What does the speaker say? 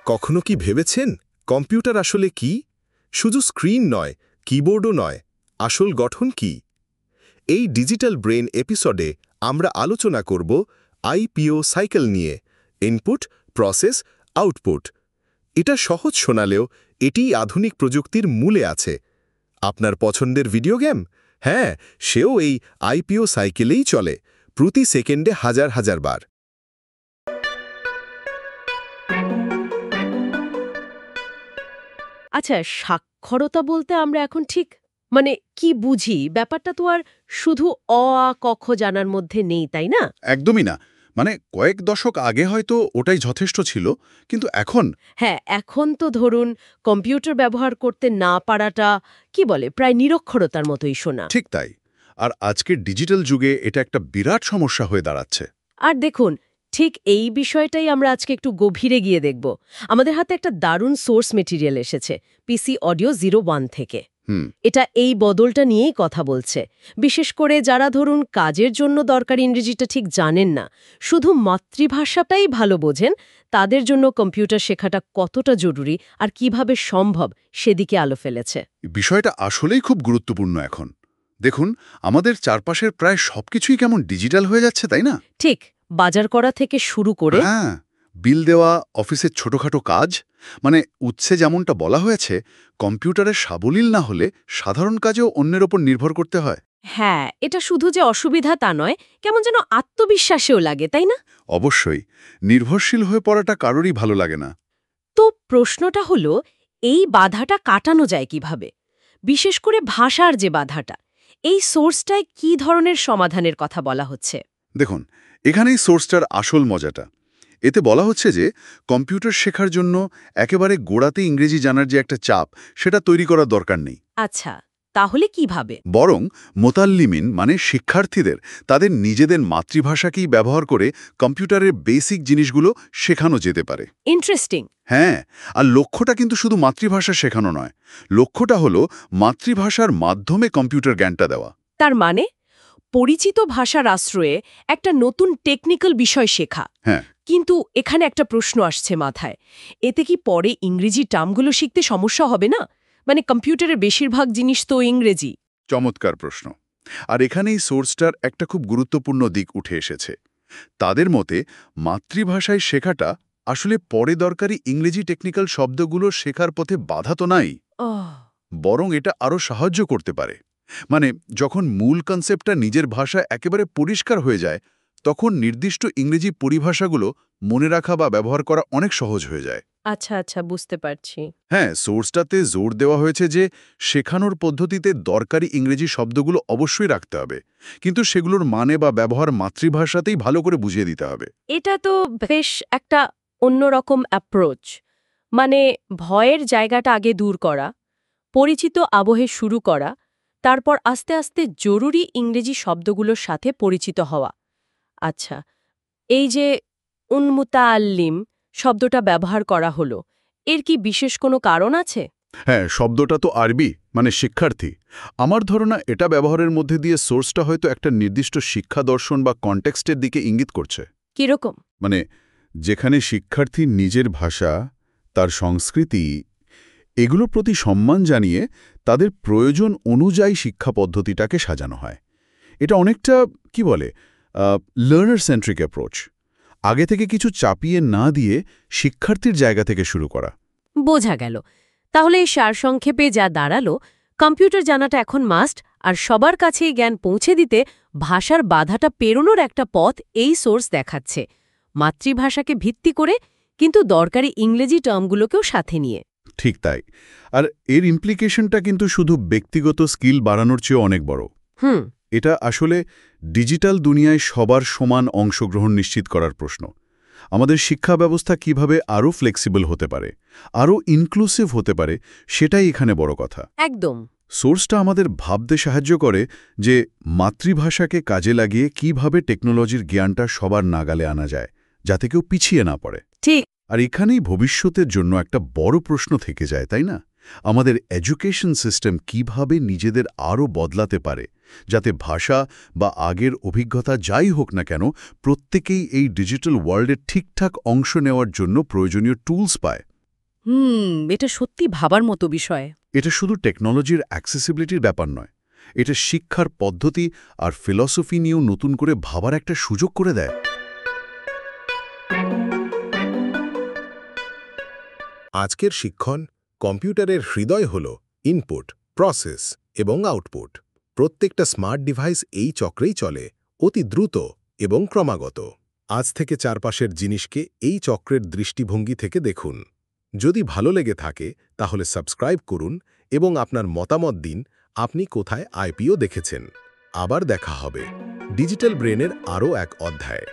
কখনো কি ভেবেছেন কম্পিউটার আসলে কি? শুধু স্ক্রিন নয়, কিবোর্ডও নয়, আসল গঠন কি? এই ডিজিটাল ব্রেন এপিসোডে আমরা আলোচনা করব আইপিও সাইকেল নিয়ে, ইনপুট, প্রসেস, আউটপুট। এটা সহজ শোনালেও এটিই আধুনিক প্রযুক্তির মূলে আছে। আপনার পছন্দের ভিডিও গেম? হ্যাঁ, সেও এই আইপিও সাইকেলেই চলে, প্রতি সেকেন্ডে হাজার হাজার বার। আচ্ছা, সাক্ষরতা বলতে আমরা এখন ঠিক কি বুঝি? ব্যাপারটা তো আর শুধু অ আ ক খ জানার মধ্যে নেই, তাই না? একদমই না। কয়েক দশক আগে হয়তো ওটাই যথেষ্ট ছিল, কিন্তু এখন হ্যাঁ, এখন তো ধরুন কম্পিউটার ব্যবহার করতে না পারাটা প্রায় নিরক্ষরতার মতোই শোনা। ঠিক তাই। আর আজকের ডিজিটাল যুগে এটা একটা বিরাট সমস্যা হয়ে দাঁড়াচ্ছে। আর দেখুন, ঠিক এই বিষয়টাই আমরা আজকে একটু গভীরে গিয়ে দেখব। আমাদের হাতে একটা দারুণ সোর্স মেটেরিয়াল এসেছে পিসি অডিও 01 থেকে। এটা এই বদলটা নিয়েই কথা বলছে, বিশেষ করে যারা ধরুন কাজের জন্য দরকারি ইংরেজিটা ঠিক জানেন না, শুধু মাতৃভাষাটাই ভালো বোঝেন, তাদের জন্য কম্পিউটার শেখাটা কতটা জরুরি আর কিভাবে সম্ভব সেদিকে আলো ফেলেছে। বিষয়টা আসলেই খুব গুরুত্বপূর্ণ এখন। দেখুন, আমাদের চারপাশের প্রায় সবকিছুই কেমন ডিজিটাল হয়ে যাচ্ছে, তাই না? ঠিক, বাজার করা থেকে শুরু করে হ্যাঁ, বিল দেওয়া, অফিসের ছোটখাটো কাজ, উৎসে যেমনটা বলা হয়েছে, কম্পিউটারের সাবলীল না হলে সাধারণ কাজেও অন্যের ওপর নির্ভর করতে হয়। হ্যাঁ, এটা শুধু যে অসুবিধা তা নয়, কেমন যেন আত্মবিশ্বাসেও লাগে, তাই না? অবশ্যই, নির্ভরশীল হয়ে পড়াটা কারোরই ভালো লাগে না। তো প্রশ্নটা হলো, এই বাধাটা কাটানো যায় কিভাবে? বিশেষ করে ভাষার যে বাধাটা, এই সোর্সটায় কি ধরনের সমাধানের কথা বলা হচ্ছে? দেখুন, এখানেই সোর্সটার আসল মজাটা। এতে বলা হচ্ছে যে কম্পিউটার শেখার জন্য একেবারে গোড়াতে ইংরেজি জানার যে একটা চাপ, সেটা তৈরি করার দরকার নেই। আচ্ছা, তাহলে কিভাবে? বরং মোতাল্লিমিন শিক্ষার্থীদের তাদের নিজেদের মাতৃভাষাকেই ব্যবহার করে কম্পিউটারের বেসিক জিনিসগুলো শেখানো যেতে পারে। ইন্টারেস্টিং। হ্যাঁ, আর লক্ষ্যটা কিন্তু শুধু মাতৃভাষা শেখানো নয়, লক্ষ্যটা হলো মাতৃভাষার মাধ্যমে কম্পিউটার জ্ঞানটা দেওয়া। তার মানে পরিচিত ভাষার আশ্রয়ে একটা নতুন টেকনিক্যাল বিষয় শেখা। হ্যাঁ, কিন্তু এখানে একটা প্রশ্ন আসছে মাথায়, এতে কি পরে ইংরেজি টার্মগুলো শিখতে সমস্যা হবে না? কম্পিউটারের বেশিরভাগ জিনিস তো ইংরেজি। চমৎকার প্রশ্ন। আর এখানেই সোর্সটার একটা খুব গুরুত্বপূর্ণ দিক উঠে এসেছে। তাদের মতে মাতৃভাষায় শেখাটা আসলে পরে দরকারি ইংরেজি টেকনিক্যাল শব্দগুলো শেখার পথে বাধা তো নাই, বরং এটা আরও সাহায্য করতে পারে। যখন মূল কনসেপ্টটা নিজের ভাষায় একেবারে পরিষ্কার হয়ে যায়, তখন নির্দিষ্ট ইংরেজি পরিভাষাগুলো মনে রাখা বা ব্যবহার করা অনেক সহজ হয়ে যায়। আচ্ছা আচ্ছা, বুঝতে পারছি। হ্যাঁ, সোর্সটাতে জোর দেওয়া হয়েছে যে শেখানোর পদ্ধতিতে দরকারি ইংরেজি শব্দগুলো অবশ্যই রাখতে হবে, কিন্তু সেগুলোর মানে বা ব্যবহার মাতৃভাষাতেই ভালো করে বুঝিয়ে দিতে হবে। এটা তো বেশ একটা অন্যরকম অ্যাপ্রোচ। ভয়ের জায়গাটা আগে দূর করা, পরিচিত আবহে শুরু করা, তারপর আস্তে আস্তে জরুরি ইংরেজি শব্দগুলোর সাথে পরিচিত হওয়া। আচ্ছা, এই যে উন্মুতাআল্লিম শব্দটা ব্যবহার করা হলো, এর কি বিশেষ কোনো কারণ আছে? হ্যাঁ, শব্দটা তো আরবি, শিক্ষার্থী। আমার ধারণা এটা ব্যবহারের মধ্যে দিয়ে সোর্সটা হয়তো একটা নির্দিষ্ট শিক্ষা দর্শন বা কনটেক্সটের দিকে ইঙ্গিত করছে। কিরকম? যেখানে শিক্ষার্থী নিজের ভাষা, তার সংস্কৃতি, এগুলোর প্রতি সম্মান জানিয়ে তাদের প্রয়োজন অনুযায়ী শিক্ষা পদ্ধতিটাকে সাজানো হয়। এটা অনেকটা লার্নার সেন্ট্রিক অ্যাপ্রোচ। আগে থেকে কিছু চাপিয়ে না দিয়ে শিক্ষার্থীর জায়গা থেকে শুরু করা। বোঝা গেল। তাহলে এই সারসংক্ষেপে যা দাঁড়ালো, কম্পিউটার জানাটা এখন মাস্ট, আর সবার কাছেই জ্ঞান পৌঁছে দিতে ভাষার বাধাটা পেরোনোর একটা পথ এই সোর্স দেখাচ্ছে, মাতৃভাষাকে ভিত্তি করে, কিন্তু দরকারি ইংরেজি টার্মগুলোকেও সাথে নিয়ে। ঠিক তাই। আর এর ইমপ্লিকেশনটা কিন্তু শুধু ব্যক্তিগত স্কিল বাড়ানোর চেয়েও অনেক বড়। এটা আসলে ডিজিটাল দুনিয়ায় সবার সমান অংশগ্রহণ নিশ্চিত করার প্রশ্ন। আমাদের শিক্ষা ব্যবস্থা কিভাবে আরও ফ্লেক্সিবল হতে পারে, আরও ইনক্লুসিভ হতে পারে, সেটাই এখানে বড় কথা। একদম। সোর্সটা আমাদের ভাবতে সাহায্য করে যে মাতৃভাষাকে কাজে লাগিয়ে কিভাবে টেকনোলজির জ্ঞানটা সবার নাগালে আনা যায়, যাতে কেউ পিছিয়ে না পড়ে। ঠিক। আর এখানেই ভবিষ্যতের জন্য একটা বড় প্রশ্ন থেকে যায়, তাই না? আমাদের এডুকেশন সিস্টেম কিভাবে নিজেদের আরও বদলাতে পারে, যাতে ভাষা বা আগের অভিজ্ঞতা যাই হোক না কেন, প্রত্যেকেই এই ডিজিটাল ওয়ার্ল্ডের ঠিকঠাক অংশ নেওয়ার জন্য প্রয়োজনীয় টুলস পায়। এটা সত্যি ভাবার মতো বিষয়। এটা শুধু টেকনোলজির অ্যাক্সেসিবিলিটির ব্যাপার নয়, এটা শিক্ষার পদ্ধতি আর ফিলসফি নিয়েও নতুন করে ভাবার একটা সুযোগ করে দেয়। আজকের শিক্ষণ কম্পিউটারের হৃদয় হল ইনপুট, প্রসেস এবং আউটপুট। প্রত্যেকটা স্মার্ট ডিভাইস এই চক্রেই চলে, অতি দ্রুত এবং ক্রমাগত। আজ থেকে চারপাশের জিনিসকে এই চক্রের দৃষ্টিভঙ্গি থেকে দেখুন। যদি ভালো লেগে থাকে তাহলে সাবস্ক্রাইব করুন এবং আপনার মতামত দিন আপনি কোথায় আইপিও দেখেছেন। আবার দেখা হবে ডিজিটাল ব্রেনের আরও এক অধ্যায়ে।